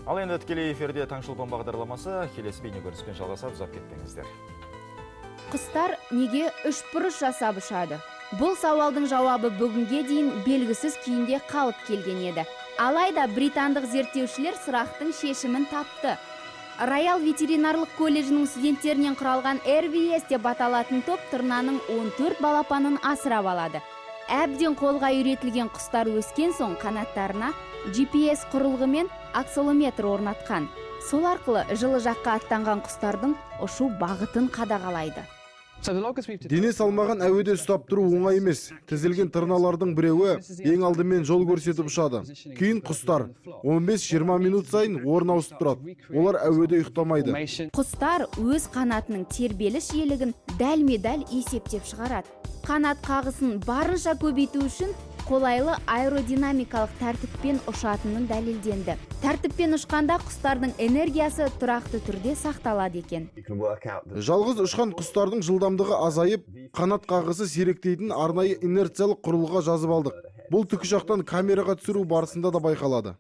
Ал енді тікелей эфирде Таңшолпан бағдарламасы келесі бейне көріспен жалғасады, ұзап кетпеңіздер. Құстар неге үшбұрыш жасап ұшады? Бұл сауалдың жауабы бүгінге дейін белгісіз күйінде қалып келген еді. Алайда британдық зерттеушілер сұрақтың шешімін тапты. Роял ветеринарлық колледжінің студенттерінен құралған RVS деп аталатын топ тырнаның 14 балапанын асырап алады. Әбден қолға үйретілген құстар өскен соң қанаттарына GPS құрылғы мен акселометр орнатқан. Сол арқылы жылы жаққа аттанған құстардың ұшу бағытын қадағалайды. Дене салмаған әуеде ұстап тұру оңай емес. Тізілген тырналардың біреуі ең алдымен жол көрсетіп ұшады. Кейін құстар 15-20 минут сайын орын ауысып тұрады. Олар әуеде ұйықтамайды. Құстар өз қанатының тербеліс жиілігін дәлме-дәл есептеп шығарады. Қанат қағысын барынша көбейту үшін қолайлы аэродинамикалық тәртіппен ұшатынын дәлелденді. Тәртіппен ұшқанда құстардың энергиясы тұрақты түрде сақталады екен. Жалғыз ұшқан құстардың жылдамдығы азайып, қанат қағысы сиректейтін арнайы инерциялық құрылғыға жазып алдық. Бұл тікұшақтан камераға түсіру барысында да байқалады.